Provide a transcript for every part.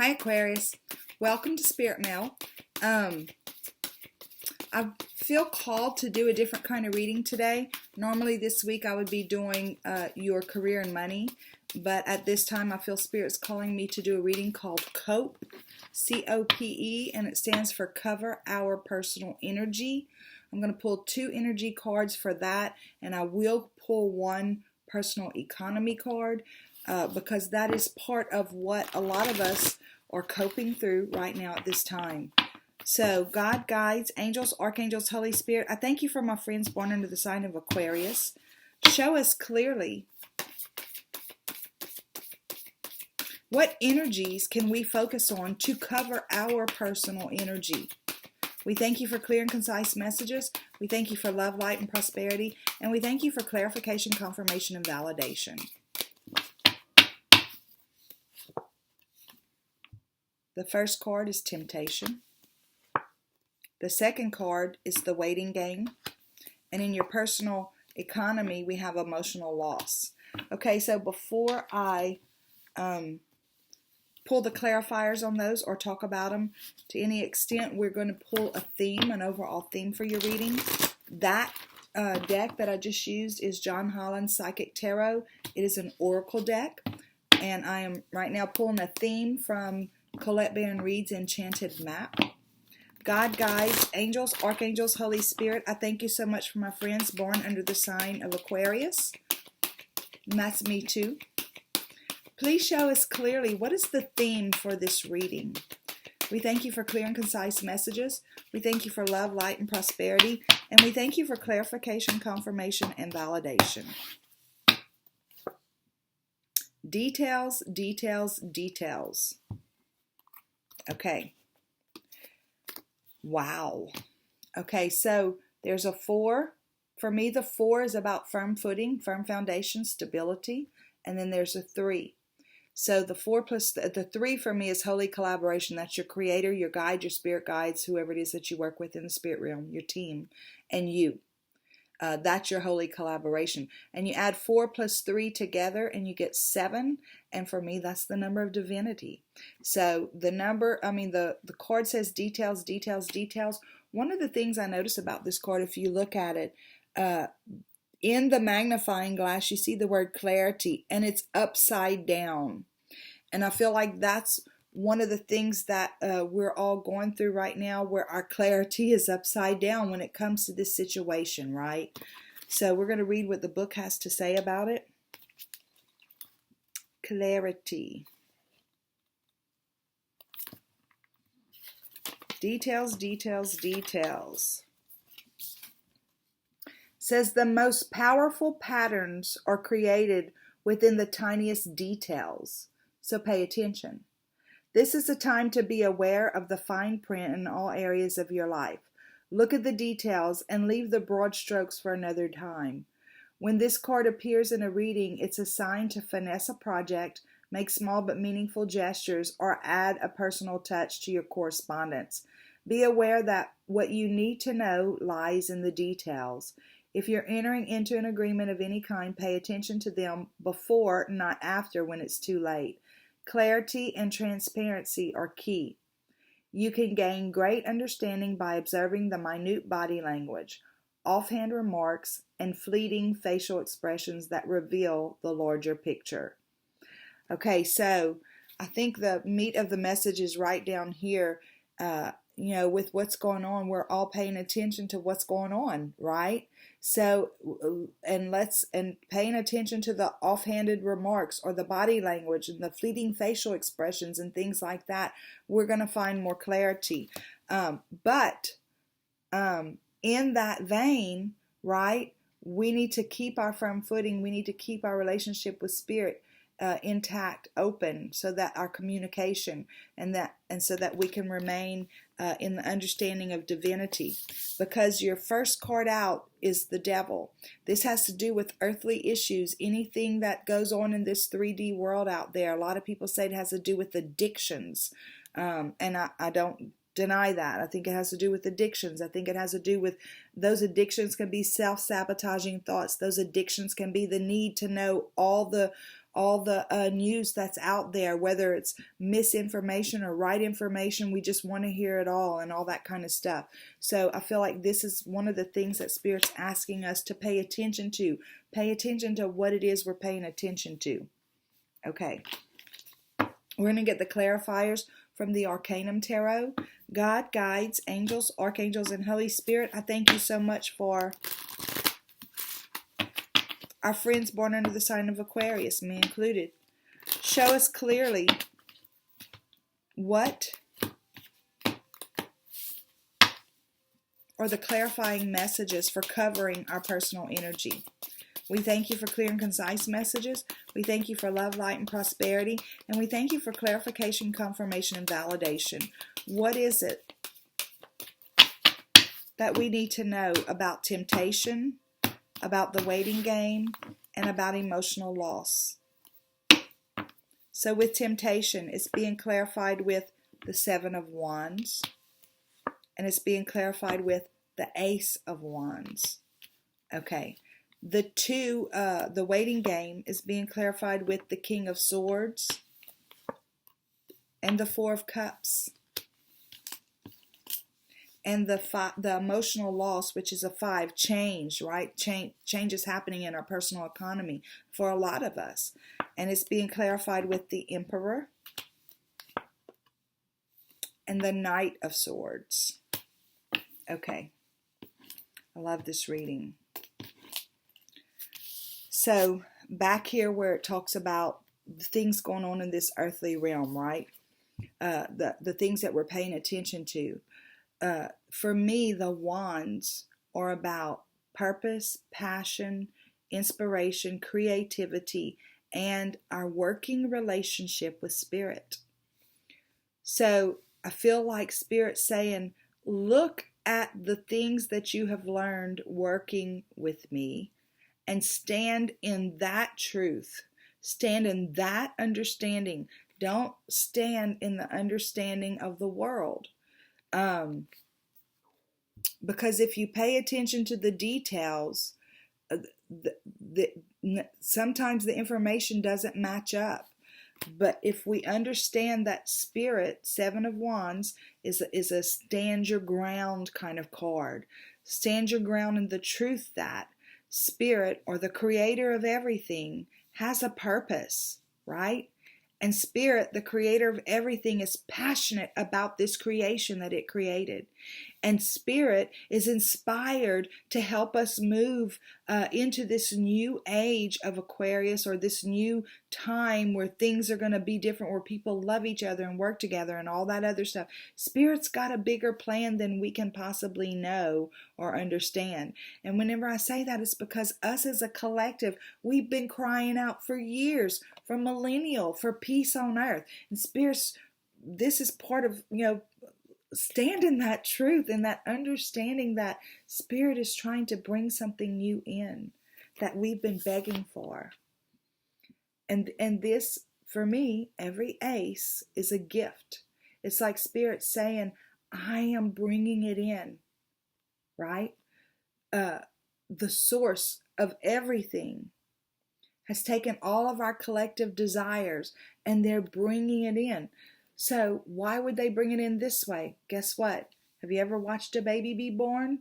Hi Aquarius, welcome to Spirit Mail. I feel called to do a different kind of reading today. Normally this week I would be doing your career and money, but at this time I feel Spirit's calling me to do a reading called COPE, C-O-P-E, and it stands for Cover Our Personal Energy. I'm going to pull 2 energy cards for that, and I will pull 1 personal economy card because that is part of what a lot of us are coping through right now at this time. So, God, guides, angels, archangels, Holy Spirit, I thank you for my friends born under the sign of Aquarius. Show us clearly what energies can we focus on to cover our personal energy. We thank you for clear and concise messages. We thank you for love, light, and prosperity. And we thank you for clarification, confirmation, and validation. The first card is temptation. The second card is the waiting game. And in your personal economy, we have emotional loss. Okay, so before I pull the clarifiers on those or talk about them to any extent, we're going to pull a theme, an overall theme for your reading. That deck that I just used is John Holland's Psychic Tarot. It is an oracle deck, and I am right now pulling a theme from Colette Baron Reed's Enchanted Map. God, guides, angels, archangels, Holy Spirit, I thank you so much for my friends born under the sign of Aquarius. And that's me too. Please show us clearly what is the theme for this reading. We thank you for clear and concise messages. We thank you for love, light, and prosperity. And we thank you for clarification, confirmation, and validation. Details, details, details. Okay. Wow. Okay, so there's a 4. For me, the 4 is about firm footing, firm foundation, stability. And then there's a 3. So the 4 plus the 3 for me is holy collaboration. That's your creator, your guide, your spirit guides, whoever it is that you work with in the spirit realm, your team, and you. That's your holy collaboration. And you add 4 plus 3 together and you get 7. And for me, that's the number of divinity. So the number, the card says details, details, details. One of the things I notice about this card, if you look at it, in the magnifying glass, you see the word clarity, and it's upside down. And I feel like that's one of the things that we're all going through right now, where our clarity is upside down when it comes to this situation, right? So we're going to read what the book has to say about it. Clarity. Details, details, details. Says the most powerful patterns are created within the tiniest details. So pay attention. This is a time to be aware of the fine print in all areas of your life. Look at the details and leave the broad strokes for another time. When this card appears in a reading, it's a sign to finesse a project, make small but meaningful gestures, or add a personal touch to your correspondence. Be aware that what you need to know lies in the details. If you're entering into an agreement of any kind, pay attention to them before, not after, when it's too late. Clarity and transparency are key. You can gain great understanding by observing the minute body language, offhand remarks, and fleeting facial expressions that reveal the larger picture. Okay, so I think the meat of the message is right down here. With what's going on, we're all paying attention to what's going on, right? So, and paying attention to the offhanded remarks or the body language and the fleeting facial expressions and things like that, we're going to find more clarity. But in that vein, right, we need to keep our firm footing. We need to keep our relationship with spirit intact, open, so that our communication and so that we can remain in the understanding of divinity. Because your first card out is the devil. This has to do with earthly issues, anything that goes on in this 3D world out there. A lot of people say it has to do with addictions, and I don't deny that. I think it has to do with addictions. I think it has to do with those addictions can be self-sabotaging thoughts. Those addictions can be the need to know all all the news that's out there, whether it's misinformation or right information. We just want to hear it all and all that kind of stuff. So I feel like this is one of the things that Spirit's asking us to pay attention to. Pay attention to what it is we're paying attention to. Okay. We're going to get the clarifiers from the Arcanum Tarot. God, guides, angels, archangels, and Holy Spirit, I thank you so much for our friends born under the sign of Aquarius, me included. Show us clearly what are the clarifying messages for covering our personal energy. We thank you for clear and concise messages. We thank you for love, light, and prosperity. And we thank you for clarification, confirmation, and validation. What is it that we need to know about temptation, about the waiting game, and about emotional loss? So with temptation, it's being clarified with the Seven of Wands. And it's being clarified with the Ace of Wands. Okay. The waiting game is being clarified with the King of Swords and the Four of Cups. And the emotional loss, which is a 5, change, right? Change is happening in our personal economy for a lot of us. And it's being clarified with the Emperor and the Knight of Swords. Okay. I love this reading. So back here where it talks about the things going on in this earthly realm, right? The things that we're paying attention to. For me, the wands are about purpose, passion, inspiration, creativity, and our working relationship with Spirit. So I feel like Spirit's saying, look at the things that you have learned working with me and stand in that truth. Stand in that understanding. Don't stand in the understanding of the world. Because if you pay attention to the details, sometimes the information doesn't match up. But if we understand that Spirit, Seven of Wands, is a stand your ground kind of card. Stand your ground in the truth that Spirit, or the creator of everything, has a purpose, right? And Spirit, the creator of everything, is passionate about this creation that it created. And Spirit is inspired to help us move into this new age of Aquarius, or this new time where things are going to be different, where people love each other and work together and all that other stuff. Spirit's got a bigger plan than we can possibly know or understand. And whenever I say that, it's because us as a collective, we've been crying out for years, for millennial, for peace on earth. And Spirit's, this is part of, stand in that truth and that understanding that Spirit is trying to bring something new in that we've been begging for. And this, for me, every ace is a gift. It's like Spirit saying, I am bringing it in, right? The source of everything has taken all of our collective desires and they're bringing it in. So why would they bring it in this way? Guess what? Have you ever watched a baby be born?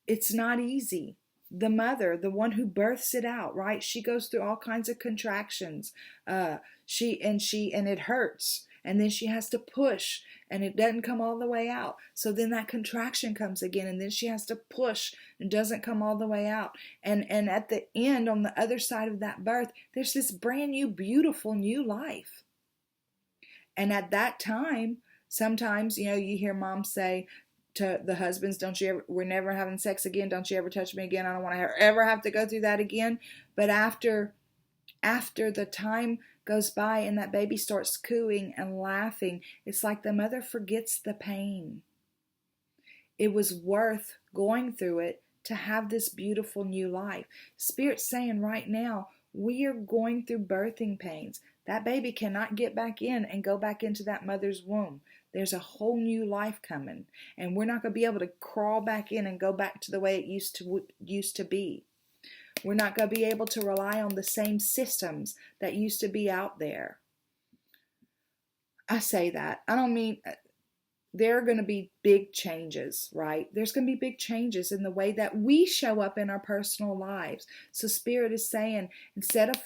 It's not easy. The mother, the one who births it out, right? She goes through all kinds of contractions. And it hurts. And then she has to push and it doesn't come all the way out. So then that contraction comes again and then she has to push and doesn't come all the way out. And at the end, on the other side of that birth, there's this brand new, beautiful new life. And at that time, sometimes, you hear moms say to the husbands, we're never having sex again. Don't you ever touch me again. I don't want to ever have to go through that again. But after the time goes by and that baby starts cooing and laughing, it's like the mother forgets the pain. It was worth going through it to have this beautiful new life. Spirit's saying right now, we are going through birthing pains. That baby cannot get back in and go back into that mother's womb. There's a whole new life coming. And we're not going to be able to crawl back in and go back to the way it used to be. We're not going to be able to rely on the same systems that used to be out there. I say that. I don't mean there are going to be big changes, right? There's going to be big changes in the way that we show up in our personal lives. So Spirit is saying, instead of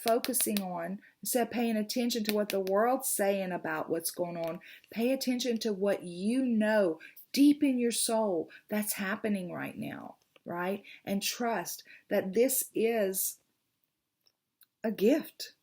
paying attention to what the world's saying about what's going on, pay attention to what you know deep in your soul that's happening right now, right? And trust that this is a gift.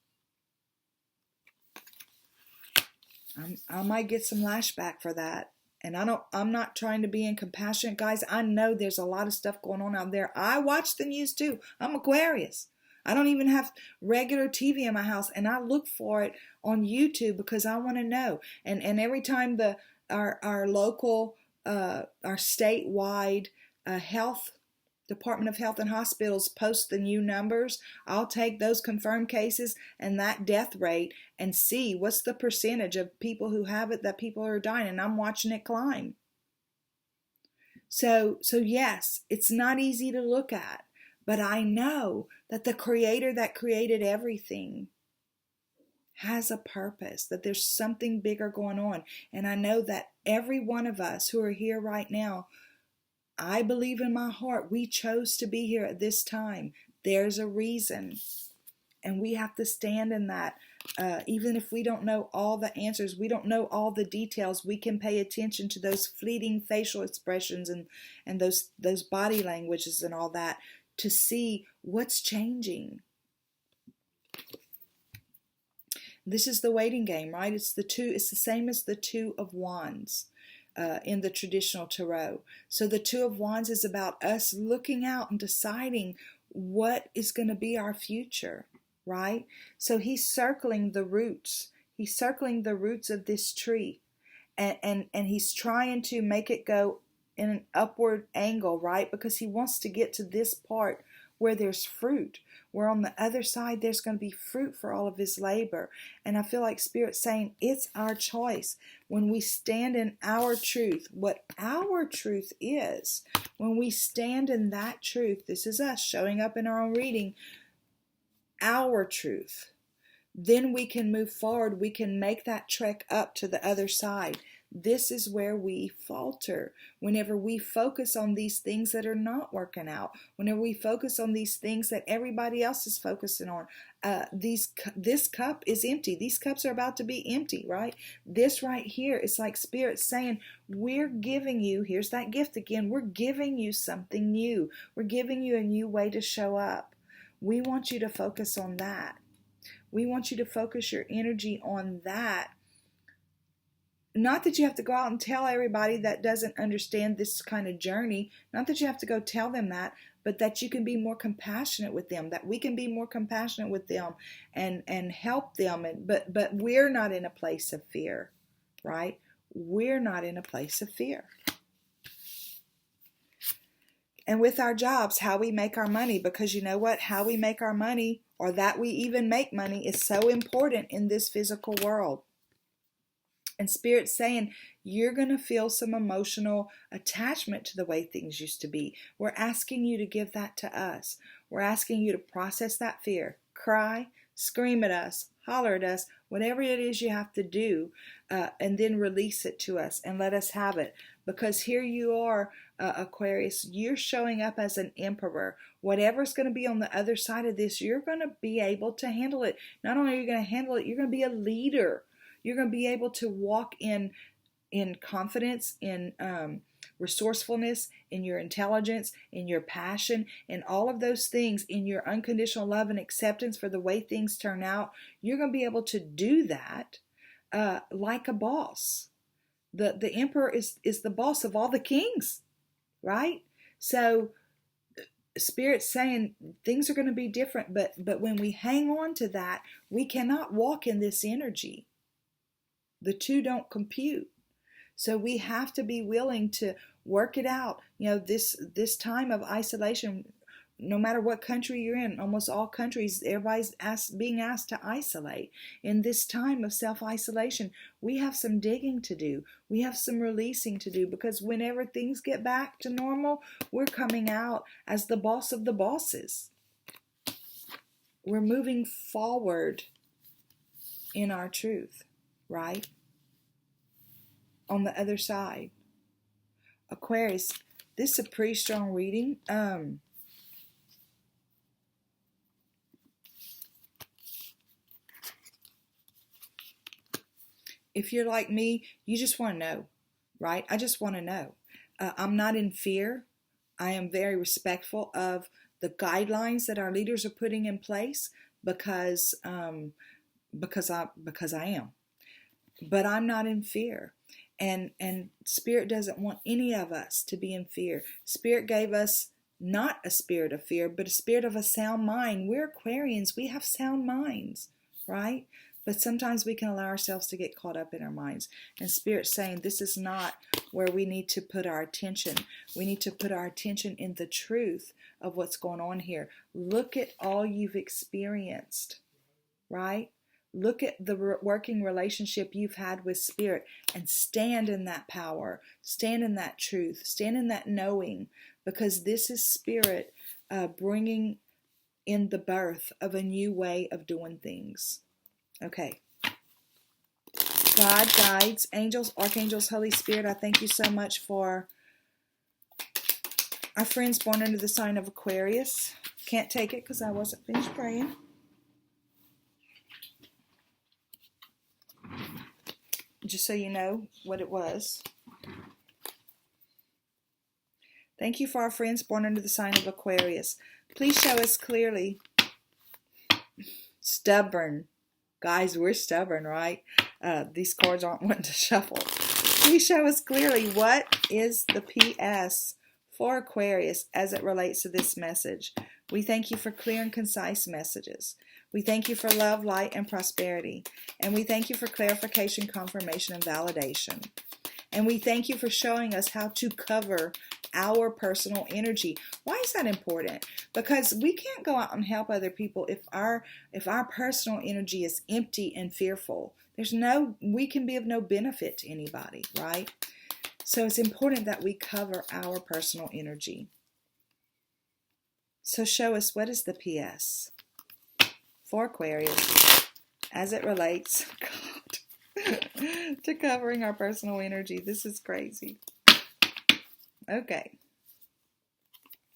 I might get some lashback for that. And I'm not trying to be incompassionate, guys. I know there's a lot of stuff going on out there. I watch the news too. I'm Aquarius. I don't even have regular TV in my house, and I look for it on YouTube because I want to know. And every time our local, our statewide Department of Health and Hospitals post the new numbers, I'll take those confirmed cases and that death rate and see what's the percentage of people who have it that people are dying, and I'm watching it climb. So yes, it's not easy to look at, but I know that the Creator that created everything has a purpose, that there's something bigger going on. And I know that every one of us who are here right now, I believe in my heart we chose to be here at this time. There's a reason. And we have to stand in that. Even if we don't know all the answers, we don't know all the details, we can pay attention to those fleeting facial expressions and those body languages and all that to see what's changing. This is the waiting game, right? It's the same as the Two of Wands. In the traditional tarot. So the Two of Wands is about us looking out and deciding what is going to be our future, right? So he's circling the roots. He's circling the roots of this tree. And he's trying to make it go in an upward angle, right? Because he wants to get to this part where there's fruit, where on the other side there's going to be fruit for all of his labor. And I feel like Spirit's saying it's our choice when we stand in our truth, what our truth is. When we stand in that truth, this is us showing up in our own reading, our truth, then we can move forward. We can make that trek up to the other side. This is where we falter. Whenever we focus on these things that are not working out, whenever we focus on these things that everybody else is focusing on, this cup is empty. These cups are about to be empty, right? This right here is like Spirit saying, we're giving you, here's that gift again, we're giving you something new. We're giving you a new way to show up. We want you to focus on that. We want you to focus your energy on that. Not that you have to go out and tell everybody that doesn't understand this kind of journey. Not that you have to go tell them that, but that you can be more compassionate with them, that we can be more compassionate with them and help them. But we're not in a place of fear, right? We're not in a place of fear. And with our jobs, how we make our money, because you know what? How we make our money, or that we even make money, is so important in this physical world. And Spirit's saying, you're going to feel some emotional attachment to the way things used to be. We're asking you to give that to us. We're asking you to process that fear. Cry, scream at us, holler at us, whatever it is you have to do, and then release it to us and let us have it. Because here you are, Aquarius, you're showing up as an emperor. Whatever's going to be on the other side of this, you're going to be able to handle it. Not only are you going to handle it, you're going to be a leader. You're going to be able to walk in confidence, in resourcefulness, in your intelligence, in your passion, in all of those things, in your unconditional love and acceptance for the way things turn out. You're going to be able to do that like a boss. The emperor is the boss of all the kings, right? So Spirit's saying things are going to be different, but when we hang on to that, we cannot walk in this energy. The two don't compute. So we have to be willing to work it out. You know, this time of isolation, no matter what country you're in, almost all countries, everybody's being asked to isolate. In this time of self-isolation, we have some digging to do. We have some releasing to do, because whenever things get back to normal, we're coming out as the boss of the bosses. we're moving forward in our truth, right? On the other side. Aquarius, this is a pretty strong reading. If you're like me, you just want to know, right? I just want to know. I'm not in fear. I am very respectful of the guidelines that our leaders are putting in place because I am. But I'm not in fear. And Spirit doesn't want any of us to be in fear. Spirit gave us not a spirit of fear, but a spirit of a sound mind. We're Aquarians. We have sound minds, right? But sometimes we can allow ourselves to get caught up in our minds. And Spirit's saying this is not where we need to put our attention. We need to put our attention in the truth of what's going on here. Look at all you've experienced, right? Look at the working relationship you've had with Spirit and stand in that power. Stand in that truth. Stand in that knowing, because this is Spirit bringing in the birth of a new way of doing things. Okay. God, guides, angels, archangels, Holy Spirit, I thank you so much for our friends born under the sign of Aquarius. Can't take it because I wasn't finished praying. Just so you know what it was. Thank you for our friends born under the sign of Aquarius. Please show us clearly. Stubborn. Guys, we're stubborn, right? These cards aren't wanting to shuffle. Please show us clearly what is the PS for Aquarius as it relates to this message. We thank you for clear and concise messages. We thank you for love, light, and prosperity. And we thank you for clarification, confirmation, and validation. And we thank you for showing us how to cover our personal energy. Why is that important? Because we can't go out and help other people if our personal energy is empty and fearful. We can be of no benefit to anybody, right? So it's important that we cover our personal energy. So show us, what is the PS for Aquarius as it relates, God, to covering our personal energy. This is crazy. Okay.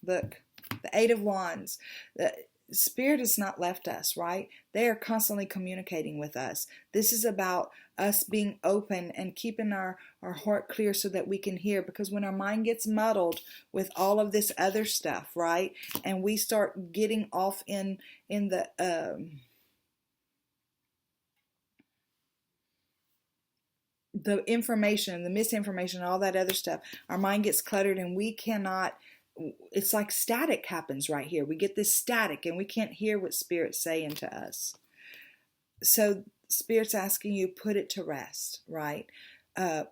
Look, the Eight of Wands. The Spirit has not left us, right? They are constantly communicating with us. This is about us being open and keeping our heart clear so that we can hear. Because when our mind gets muddled with all of this other stuff, right? And we start getting off in the information, the misinformation, all that other stuff, our mind gets cluttered and we cannot, it's like static happens right here. We get this static and we can't hear what Spirit's saying to us. So Spirit's asking you, put it to rest, right?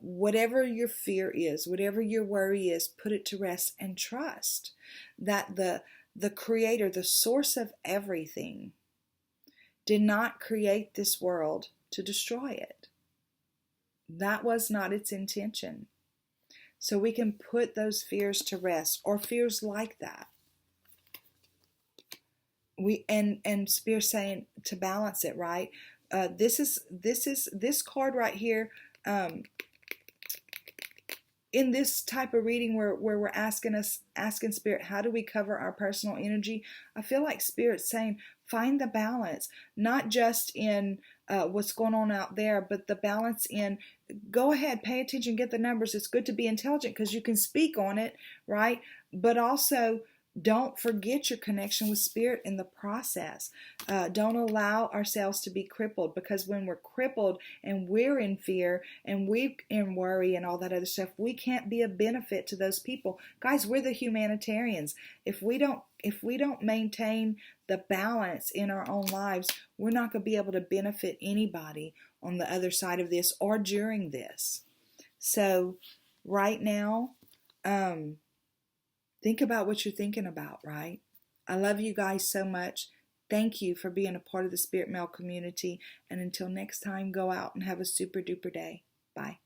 Whatever your fear is, whatever your worry is, put it to rest and trust that the Creator, the source of everything, did not create this world to destroy it. That was not its intention. So we can put those fears to rest, or fears like that. And Spirit saying to balance it, right? This card right here, in this type of reading where we're asking Spirit, how do we cover our personal energy? I feel like Spirit's saying, find the balance, not just in what's going on out there, but the balance in, go ahead, pay attention, get the numbers. It's good to be intelligent because you can speak on it, right? But also, don't forget your connection with Spirit in the process. Don't allow ourselves to be crippled, because when we're crippled and we're in fear and we're in worry and all that other stuff, we can't be a benefit to those people. Guys, we're the humanitarians. If we don't maintain the balance in our own lives, we're not going to be able to benefit anybody on the other side of this or during this. So right now, think about what you're thinking about, right? I love you guys so much. Thank you for being a part of the Spirit Mail community. And until next time, go out and have a super duper day. Bye.